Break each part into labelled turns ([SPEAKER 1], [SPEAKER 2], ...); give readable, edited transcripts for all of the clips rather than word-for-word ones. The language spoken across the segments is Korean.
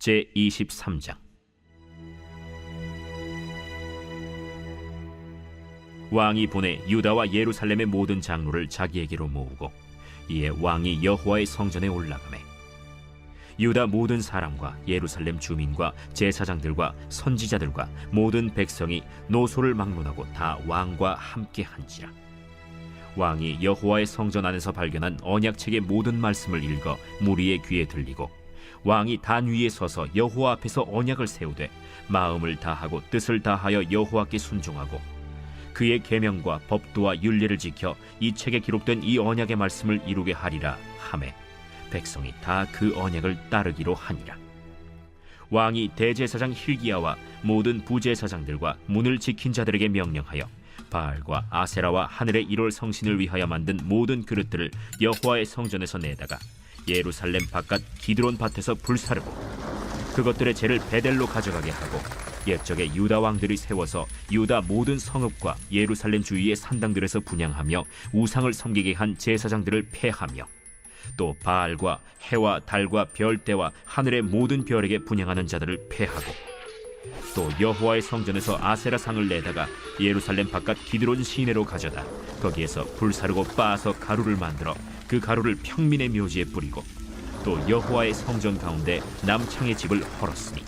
[SPEAKER 1] 제23장. 왕이 보내 유다와 예루살렘의 모든 장로를 자기에게로 모으고 이에 왕이 여호와의 성전에 올라가매 유다 모든 사람과 예루살렘 주민과 제사장들과 선지자들과 모든 백성이 노소를 막론하고 다 왕과 함께 한지라. 왕이 여호와의 성전 안에서 발견한 언약책의 모든 말씀을 읽어 무리의 귀에 들리고 왕이 단 위에 서서 여호와 앞에서 언약을 세우되 마음을 다하고 뜻을 다하여 여호와께 순종하고 그의 계명과 법도와 율례를 지켜 이 책에 기록된 이 언약의 말씀을 이루게 하리라 하매 백성이 다 그 언약을 따르기로 하니라. 왕이 대제사장 hil기야와 모든 부제사장들과 문을 지킨 자들에게 명령하여 바알과 아세라와 하늘의 1월 성신을 위하여 만든 모든 그릇들을 여호와의 성전에서 내다가 예루살렘 바깥 기드론 밭에서 불사르고 그것들의 재를 베델로 가져가게 하고 옛적에 유다 왕들이 세워서 유다 모든 성읍과 예루살렘 주위의 산당들에서 분향하며 우상을 섬기게 한 제사장들을 폐하며 또 바알과 해와 달과 별대와 하늘의 모든 별에게 분향하는 자들을 폐하고 또 여호와의 성전에서 아세라상을 내다가 예루살렘 바깥 기드론 시내로 가져다 거기에서 불사르고 빻아서 가루를 만들어 그 가루를 평민의 묘지에 뿌리고 또 여호와의 성전 가운데 남창의 집을 헐었으니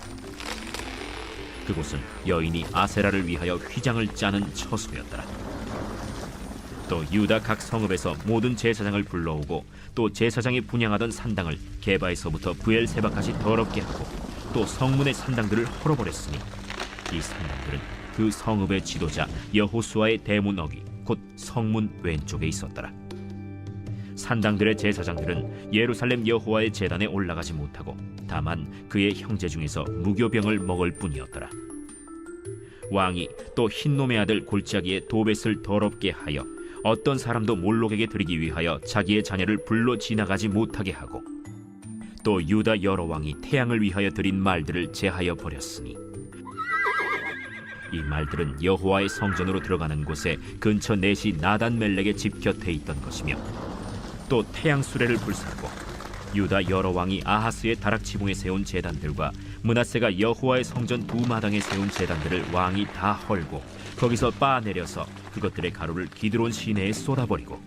[SPEAKER 1] 그곳은 여인이 아세라를 위하여 휘장을 짜는 처소였더라. 또 유다 각 성읍에서 모든 제사장을 불러오고 또 제사장이 분향하던 산당을 게바에서부터 브엘세바까지 더럽게 하고 또 성문의 산당들을 헐어버렸으니 이 산당들은 그 성읍의 지도자 여호수아의 대문 어귀 곧 성문 왼쪽에 있었더라. 산당들의 제사장들은 예루살렘 여호와의 제단에 올라가지 못하고 다만 그의 형제 중에서 무교병을 먹을 뿐이었더라. 왕이 또 흰놈의 아들 골짜기에 도벳을 더럽게 하여 어떤 사람도 몰록에게 드리기 위하여 자기의 자녀를 불러 지나가지 못하게 하고 또 유다 여러 왕이 태양을 위하여 드린 말들을 제하여 버렸으니 이 말들은 여호와의 성전으로 들어가는 곳에 근처 넷이 나단-멜렉의 집 곁에 있던 것이며 또 태양 수레를 불사르고 유다 여러 왕이 아하스의 다락지붕에 세운 제단들과 므낫세가 여호와의 성전 두 마당에 세운 제단들을 왕이 다 헐고 거기서 빻아내려서 그것들의 가루를 기드론 시내에 쏟아버리고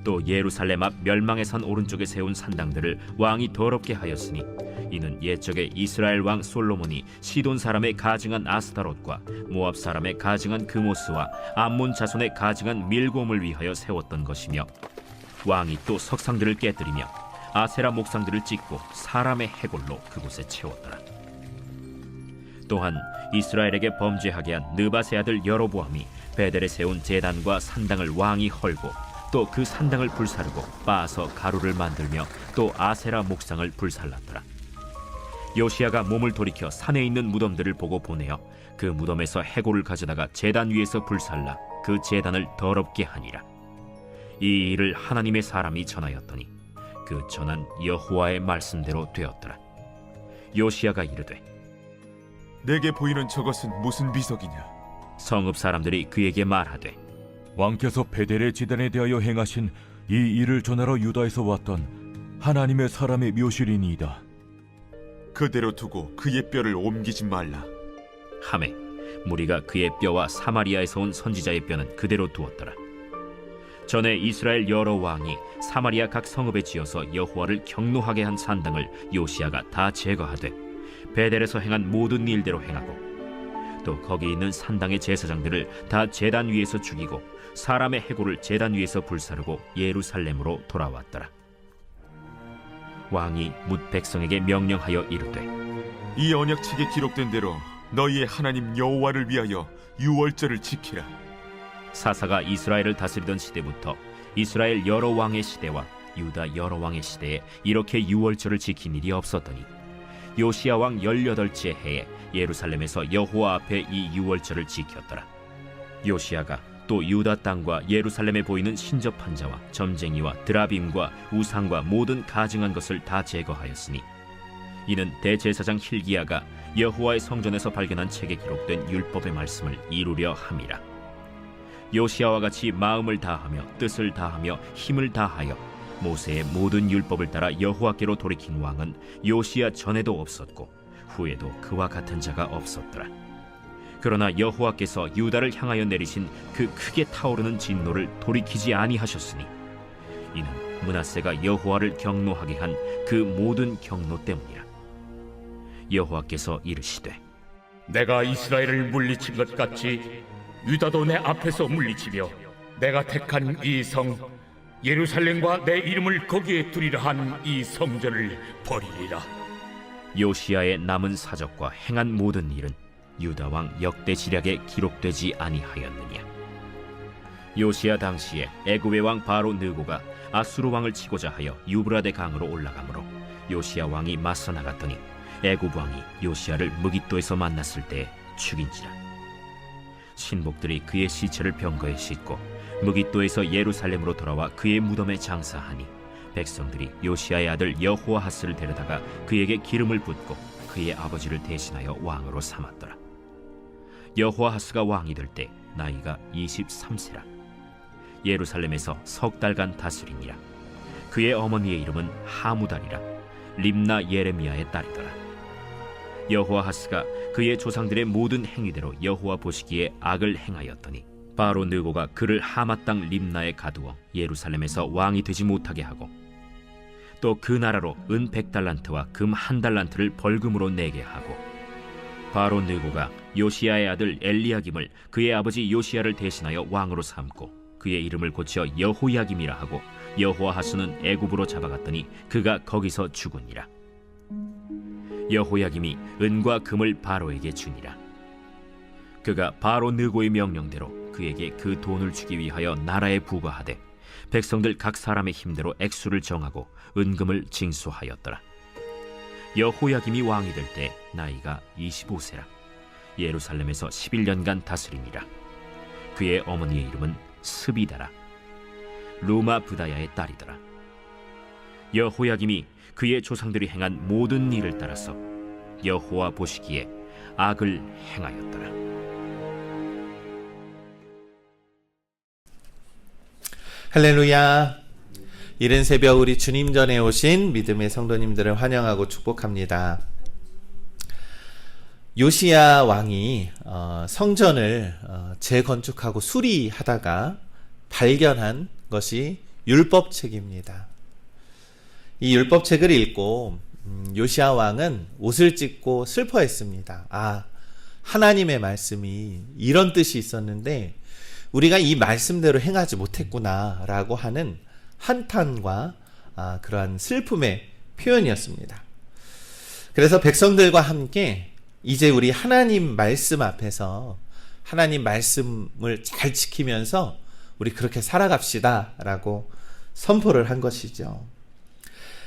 [SPEAKER 1] 또 예루살렘 앞 멸망의 산 오른쪽에 세운 산당들을 왕이 더럽게 하였으니 이는 옛적에 이스라엘 왕 솔로몬이 시돈 사람의 가증한 아스타롯과 모압 사람의 가증한 그모스와 암몬 자손의 가증한 밀곰을 위하여 세웠던 것이며 왕이 또 석상들을 깨뜨리며 아세라 목상들을 찍고 사람의 해골로 그곳에 채웠더라. 또한 이스라엘에게 범죄하게 한 느밧의 아들 여로보암이 베델에 세운 제단과 산당을 왕이 헐고 또 그 산당을 불사르고 빻아서 가루를 만들며 또 아세라 목상을 불살랐더라. 요시야가 몸을 돌이켜 산에 있는 무덤들을 보고 보내어 그 무덤에서 해골을 가져다가 제단 위에서 불살라 그 제단을 더럽게 하니라. 이 일을 하나님의 사람이 전하였더니 그 전한 여호와의 말씀대로 되었더라. 요시야가 이르되
[SPEAKER 2] 내게 보이는 저것은 무슨 비석이냐?
[SPEAKER 1] 성읍 사람들이 그에게 말하되
[SPEAKER 3] 왕께서 베델의 제단에 대하여 행하신 이 일을 전하러 유다에서 왔던 하나님의 사람의 묘실이니이다.
[SPEAKER 2] 그대로 두고 그의 뼈를 옮기지 말라.
[SPEAKER 1] 하매 무리가 그의 뼈와 사마리아에서 온 선지자의 뼈는 그대로 두었더라. 전에 이스라엘 여러 왕이 사마리아 각 성읍에 지어서 여호와를 경노하게 한 산당을 요시야가 다 제거하되 베델에서 행한 모든 일대로 행하고 또 거기 있는 산당의 제사장들을 다 제단 위에서 죽이고 사람의 해골을 제단 위에서 불사르고 예루살렘으로 돌아왔더라. 왕이 뭇 백성에게 명령하여 이르되
[SPEAKER 2] 이 언약책에 기록된 대로 너희의 하나님 여호와를 위하여 유월절을 지키라.
[SPEAKER 1] 사사가 이스라엘을 다스리던 시대부터 이스라엘 여러 왕의 시대와 유다 여러 왕의 시대에 이렇게 유월절을 지킨 일이 없었더니 요시야 왕 18째 해에 예루살렘에서 여호와 앞에 이 유월절을 지켰더라. 요시야가 또 유다 땅과 예루살렘에 보이는 신접한 자와 점쟁이와 드라빔과 우상과 모든 가증한 것을 다 제거하였으니 이는 대제사장 hil기야가 여호와의 성전에서 발견한 책에 기록된 율법의 말씀을 이루려 함이라. 요시야와 같이 마음을 다하며 뜻을 다하며 힘을 다하여 모세의 모든 율법을 따라 여호와께로 돌이킨 왕은 요시야 전에도 없었고 후에도 그와 같은 자가 없었더라. 그러나 여호와께서 유다를 향하여 내리신 그 크게 타오르는 진노를 돌이키지 아니하셨으니 이는 므낫세가 여호와를 경노하게 한 그 모든 경노 때문이라. 여호와께서 이르시되
[SPEAKER 4] 내가 이스라엘을 물리친 것 같이 유다도 내 앞에서 물리치며 내가 택한 이 성 예루살렘과 내 이름을 거기에 두리라 한 이 성전을 버리리라.
[SPEAKER 1] 요시야의 남은 사적과 행한 모든 일은 유다 왕 역대 지략에 기록되지 아니하였느냐. 요시야 당시에 애굽의 왕 바로 느고가 아수르 왕을 치고자 하여 유브라데 강으로 올라가므로 요시야 왕이 맞서 나갔더니 애굽 왕이 요시야를 무깃도에서 만났을 때 죽인지라. 신복들이 그의 시체를 병거에 싣고 무깃도에서 예루살렘으로 돌아와 그의 무덤에 장사하니 백성들이 요시야의 아들 여호아하스를 데려다가 그에게 기름을 붓고 그의 아버지를 대신하여 왕으로 삼았더라. 여호아하스가 왕이 될 때 나이가 23세라. 예루살렘에서 석 달간 다스리니라. 그의 어머니의 이름은 하무달이라. 림나 예레미야의 딸이더라. 여호아하스가 그의 조상들의 모든 행위대로 여호와 보시기에 악을 행하였더니 바로 느고가 그를 하맛 땅 림나에 가두어 예루살렘에서 왕이 되지 못하게 하고 또 그 나라로 은 100달란트와 금 1달란트를 벌금으로 내게 하고 바로 느고가 요시야의 아들 엘리야김을 그의 아버지 요시야를 대신하여 왕으로 삼고 그의 이름을 고쳐 여호야김이라 하고 여호아하스는 애굽으로 잡아갔더니 그가 거기서 죽으니라. 여호야김이 은과 금을 바로에게 주니라. 그가 바로 느고의 명령대로 그에게 그 돈을 주기 위하여 나라에 부과하되 백성들 각 사람의 힘대로 액수를 정하고 은금을 징수하였더라. 여호야김이 왕이 될 때 나이가 25세라. 예루살렘에서 11년간 다스리니라. 그의 어머니의 이름은 스비다라. 루마 부다야의 딸이더라. 여호야김이 그의 조상들이 행한 모든 일을 따라서 여호와 보시기에 악을 행하였더라.
[SPEAKER 5] 할렐루야. 이른 새벽 우리 주님 전에 오신 믿음의 성도님들을 환영하고 축복합니다. 요시야 왕이 성전을 재건축하고 수리하다가 발견한 것이 율법책입니다. 이 율법책을 읽고 요시야 왕은 옷을 찢고 슬퍼했습니다. 하나님의 말씀이 이런 뜻이 있었는데 우리가 이 말씀대로 행하지 못했구나 라고 하는 한탄과 그러한 슬픔의 표현이었습니다. 그래서 백성들과 함께 이제 우리 하나님 말씀 앞에서 하나님 말씀을 잘 지키면서 우리 그렇게 살아갑시다 라고 선포를 한 것이죠.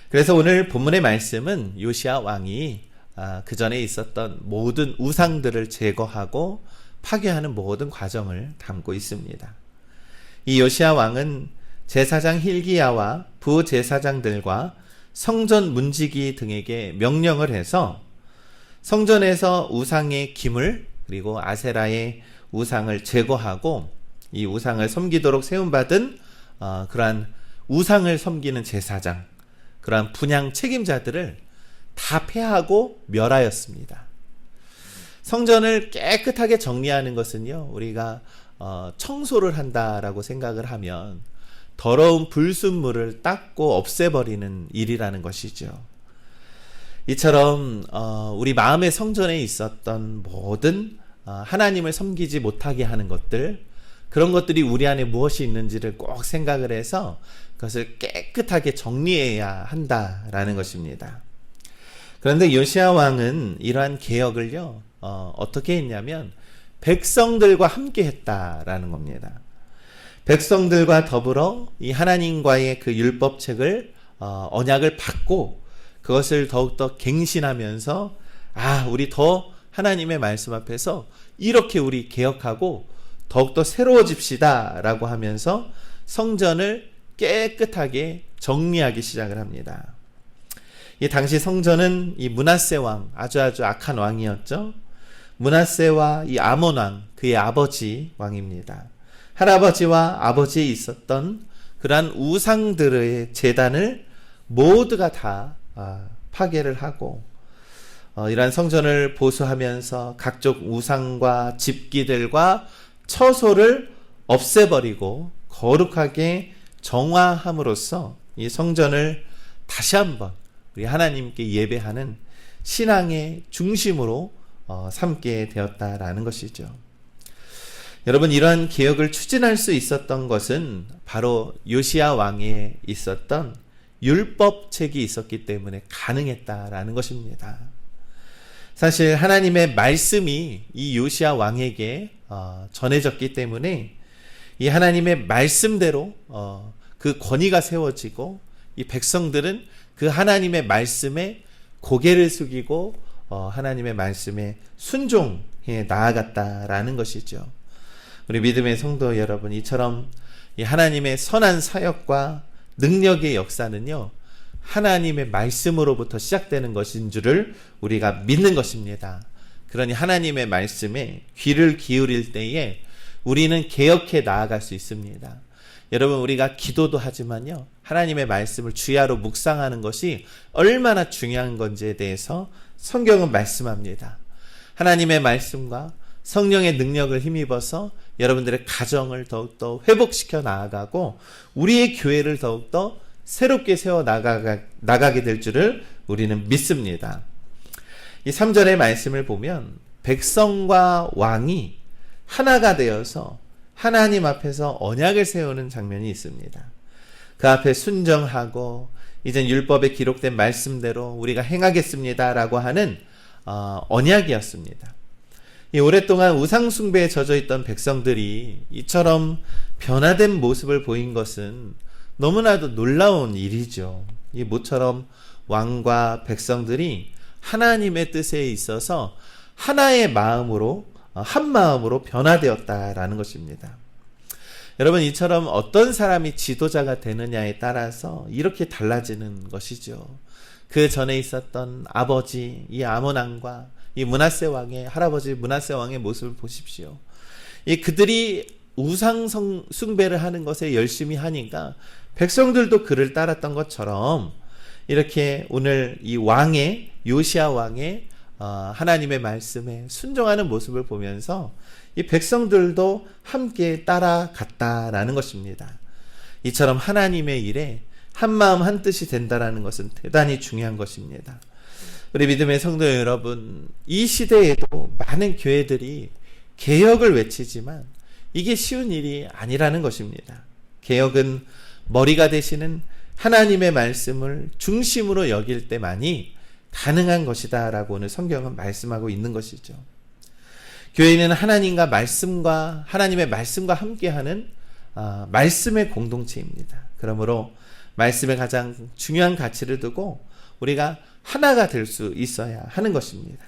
[SPEAKER 5] 그래서 오늘 본문의 말씀은 요시야 왕이 그 전에 있었던 모든 우상들을 제거하고 파괴하는 모든 과정을 담고 있습니다. 이 요시야 왕은 제사장 힐기야와 부제사장들과 성전 문지기 등에게 명령을 해서 성전에서 우상의 기물 그리고 아세라의 우상을 제거하고 이 우상을 섬기도록 세움받은 그러한 우상을 섬기는 제사장, 그러한 분향 책임자들을 다 폐하고 멸하였습니다. 성전을 깨끗하게 정리하는 것은요, 우리가 청소를 한다라고 생각을 하면 더러운 불순물을 닦고 없애버리는 일이라는 것이죠. 이처럼 우리 마음의 성전에 있었던 모든 하나님을 섬기지 못하게 하는 것들, 그런 것들이 우리 안에 무엇이 있는지를 꼭 생각을 해서 그것을 깨끗하게 정리해야 한다라는 것입니다. 그런데 요시야 왕은 이러한 개혁을요, 어떻게 했냐면 백성들과 함께 했다라는 겁니다. 백성들과 더불어 이 하나님과의 그 율법책을 언약을 받고 그것을 더욱더 갱신하면서 우리 더 하나님의 말씀 앞에서 이렇게 우리 개혁하고 더욱더 새로워집시다 라고 하면서 성전을 깨끗하게 정리하기 시작을 합니다. 이 당시 성전은 이 므낫세 왕, 아주 악한 왕이었죠. 므낫세와 이 아몬 왕, 그의 아버지 왕입니다. 할아버지와 아버지에 있었던 그러한 우상들의 제단을 모두가 다 파괴를 하고 이러한 성전을 보수하면서 각종 우상과 집기들과 처소를 없애버리고 거룩하게 정화함으로써 이 성전을 다시 한번 우리 하나님께 예배하는 신앙의 중심으로 삼게 되었다라는 것이죠. 여러분, 이러한 개혁을 추진할 수 있었던 것은 바로 요시야 왕에 있었던 율법책이 있었기 때문에 가능했다라는 것입니다. 사실 하나님의 말씀이 이 요시야 왕에게 전해졌기 때문에 이 하나님의 말씀대로 그 권위가 세워지고 이 백성들은 그 하나님의 말씀에 고개를 숙이고 하나님의 말씀에 순종해 나아갔다라는 것이죠. 우리 믿음의 성도 여러분, 이처럼 이 하나님의 선한 사역과 능력의 역사는요, 하나님의 말씀으로부터 시작되는 것인 줄을 우리가 믿는 것입니다. 그러니 하나님의 말씀에 귀를 기울일 때에 우리는 개혁해 나아갈 수 있습니다. 여러분, 우리가 기도도 하지만요, 하나님의 말씀을 주야로 묵상하는 것이 얼마나 중요한 건지에 대해서 성경은 말씀합니다. 하나님의 말씀과 성령의 능력을 힘입어서 여러분들의 가정을 더욱더 회복시켜 나아가고 우리의 교회를 더욱더 새롭게 세워 나가게 될 줄을 우리는 믿습니다. 이 3절의 말씀을 보면 백성과 왕이 하나가 되어서 하나님 앞에서 언약을 세우는 장면이 있습니다. 그 앞에 순정하고 이젠 율법에 기록된 말씀대로 우리가 행하겠습니다라고 하는 언약이었습니다. 이 오랫동안 우상 숭배에 젖어 있던 백성들이 이처럼 변화된 모습을 보인 것은 너무나도 놀라운 일이죠. 이 모처럼 왕과 백성들이 하나님의 뜻에 있어서 하나의 마음으로, 한 마음으로 변화되었다라는 것입니다. 여러분, 이처럼 어떤 사람이 지도자가 되느냐에 따라서 이렇게 달라지는 것이죠. 그 전에 있었던 아버지 이 아몬 왕과 이 므낫세 왕의 할아버지 므낫세 왕의 모습을 보십시오. 그들이 우상 숭배를 하는 것에 열심히 하니까 백성들도 그를 따랐던 것처럼 이렇게 오늘 이 왕의 요시야 왕의 하나님의 말씀에 순종하는 모습을 보면서 이 백성들도 함께 따라갔다라는 것입니다. 이처럼 하나님의 일에 한마음 한뜻이 된다라는 것은 대단히 중요한 것입니다. 우리 믿음의 성도 여러분, 이 시대에도 많은 교회들이 개혁을 외치지만 이게 쉬운 일이 아니라는 것입니다. 개혁은 머리가 되시는 하나님의 말씀을 중심으로 여길 때만이 가능한 것이다 라고 오늘 성경은 말씀하고 있는 것이죠. 교회는 하나님의 말씀과 함께하는 말씀의 공동체입니다. 그러므로 말씀에 가장 중요한 가치를 두고 우리가 하나가 될 수 있어야 하는 것입니다.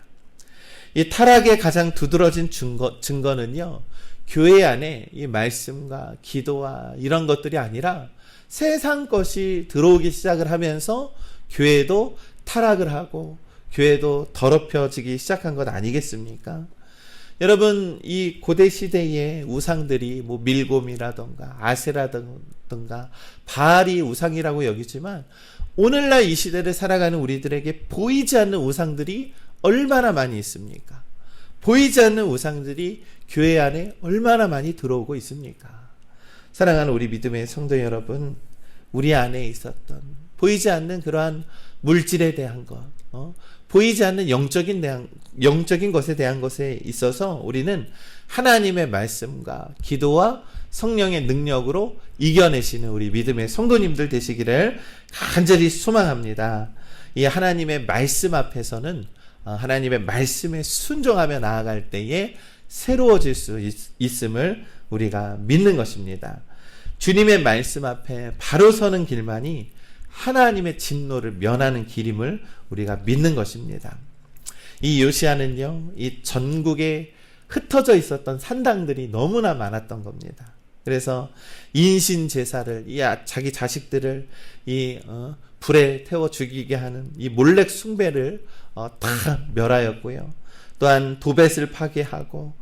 [SPEAKER 5] 이 타락의 가장 두드러진 증거는요, 교회 안에 이 말씀과 기도와 이런 것들이 아니라 세상 것이 들어오기 시작을 하면서 교회도 타락을 하고 교회도 더럽혀지기 시작한 것 아니겠습니까? 여러분, 이 고대 시대의 우상들이 밀곰이라던가 아세라던가 바알이 우상이라고 여기지만 오늘날 이 시대를 살아가는 우리들에게 보이지 않는 우상들이 얼마나 많이 있습니까? 보이지 않는 우상들이 교회 안에 얼마나 많이 들어오고 있습니까? 사랑하는 우리 믿음의 성도 여러분, 우리 안에 있었던 보이지 않는 그러한 물질에 대한 것, 보이지 않는 영적인 것에 대한 것에 있어서 우리는 하나님의 말씀과 기도와 성령의 능력으로 이겨내시는 우리 믿음의 성도님들 되시기를 간절히 소망합니다. 이 하나님의 말씀 앞에서는 하나님의 말씀에 순종하며 나아갈 때에 새로워질 수 있음을 우리가 믿는 것입니다. 주님의 말씀 앞에 바로 서는 길만이 하나님의 진노를 면하는 길임을 우리가 믿는 것입니다. 이 요시야는요, 이 전국에 흩어져 있었던 산당들이 너무나 많았던 겁니다. 그래서 인신 제사를 자기 자식들을 불에 태워 죽이게 하는 이 몰렉 숭배를 다 멸하였고요. 또한 도벳을 파괴하고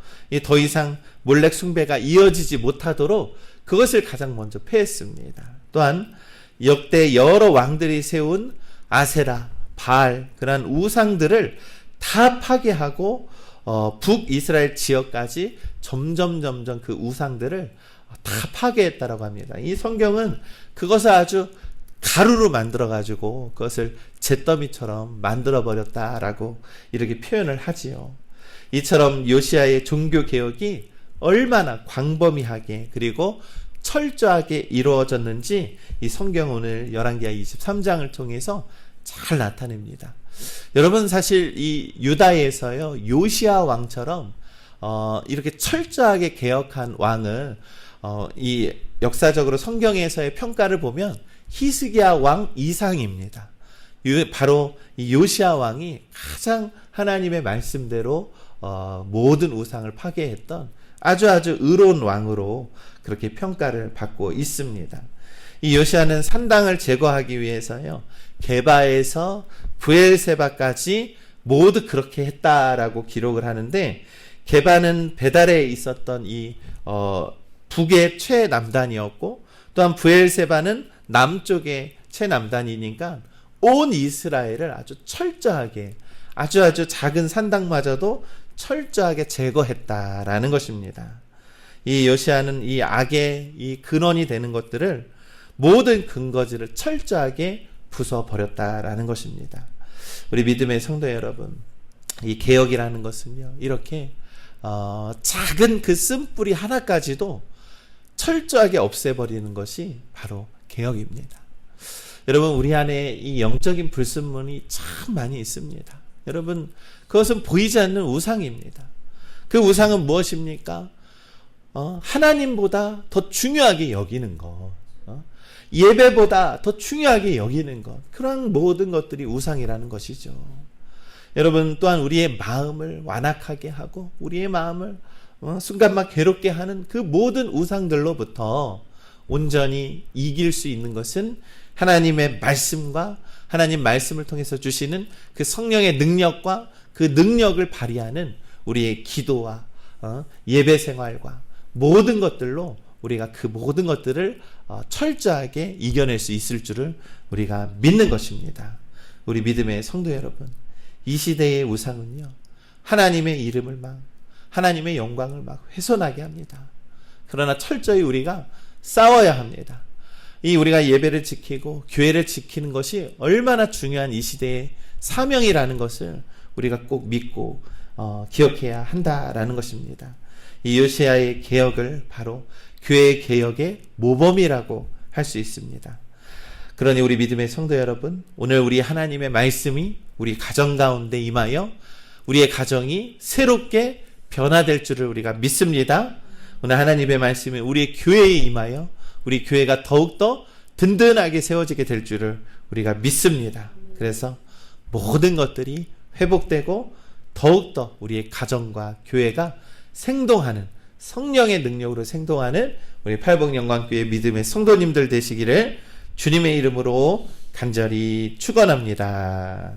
[SPEAKER 5] 더 이상 몰렉 숭배가 이어지지 못하도록 그것을 가장 먼저 폐했습니다. 또한 역대 여러 왕들이 세운 아세라, 바알, 그러한 우상들을 다 파괴하고 북이스라엘 지역까지 점점 그 우상들을 다 파괴했다라고 합니다. 이 성경은 그것을 아주 가루로 만들어 가지고 그것을 잿더미처럼 만들어 버렸다라고 이렇게 표현을 하지요. 이처럼 요시아의 종교 개혁이 얼마나 광범위하게 그리고 철저하게 이루어졌는지 이 성경 오늘 열왕기하 23장을 통해서 잘 나타냅니다. 여러분, 사실 이 유다에서요, 요시아 왕처럼 이렇게 철저하게 개혁한 왕을 이 역사적으로 성경에서의 평가를 보면 히스기야 왕 이상입니다. 바로 이 요시아 왕이 가장 하나님의 말씀대로 모든 우상을 파괴했던 아주 의로운 왕으로 그렇게 평가를 받고 있습니다. 이 요시아는 산당을 제거하기 위해서요, 게바에서 브엘세바까지 모두 그렇게 했다라고 기록을 하는데, 게바는 베달에 있었던 이 북의 최남단이었고, 또한 브엘세바는 남쪽의 최남단이니까 온 이스라엘을 아주 철저하게, 아주 작은 산당마저도 철저하게 제거했다라는 것입니다. 이 요시아는 이 악의 이 근원이 되는 것들을, 모든 근거지를 철저하게 부숴버렸다라는 것입니다. 우리 믿음의 성도 여러분, 이 개혁이라는 것은요, 이렇게 작은 그 쓴뿌리 하나까지도 철저하게 없애버리는 것이 바로 개혁입니다. 여러분, 우리 안에 이 영적인 불순물이 참 많이 있습니다. 여러분, 그것은 보이지 않는 우상입니다. 그 우상은 무엇입니까? 하나님보다 더 중요하게 여기는 것, 예배보다 더 중요하게 여기는 것, 그런 모든 것들이 우상이라는 것이죠. 여러분, 또한 우리의 마음을 완악하게 하고 우리의 마음을 순간만 괴롭게 하는 그 모든 우상들로부터 온전히 이길 수 있는 것은 하나님의 말씀과 하나님 말씀을 통해서 주시는 그 성령의 능력과 그 능력을 발휘하는 우리의 기도와 예배 생활과 모든 것들로 우리가 그 모든 것들을 철저하게 이겨낼 수 있을 줄을 우리가 믿는 것입니다. 우리 믿음의 성도 여러분, 이 시대의 우상은요, 하나님의 이름을 하나님의 영광을 훼손하게 합니다. 그러나 철저히 우리가 싸워야 합니다. 이 우리가 예배를 지키고 교회를 지키는 것이 얼마나 중요한 이 시대의 사명이라는 것을 우리가 꼭 믿고 기억해야 한다라는 것입니다. 이 요시아의 개혁을 바로 교회의 개혁의 모범이라고 할 수 있습니다. 그러니 우리 믿음의 성도 여러분, 오늘 우리 하나님의 말씀이 우리 가정 가운데 임하여 우리의 가정이 새롭게 변화될 줄을 우리가 믿습니다. 오늘 하나님의 말씀이 우리의 교회에 임하여 우리 교회가 더욱더 든든하게 세워지게 될 줄을 우리가 믿습니다. 그래서 모든 것들이 회복되고 더욱더 우리의 가정과 교회가 생동하는, 성령의 능력으로 생동하는 우리 팔복영광교회 믿음의 성도님들 되시기를 주님의 이름으로 간절히 축원합니다.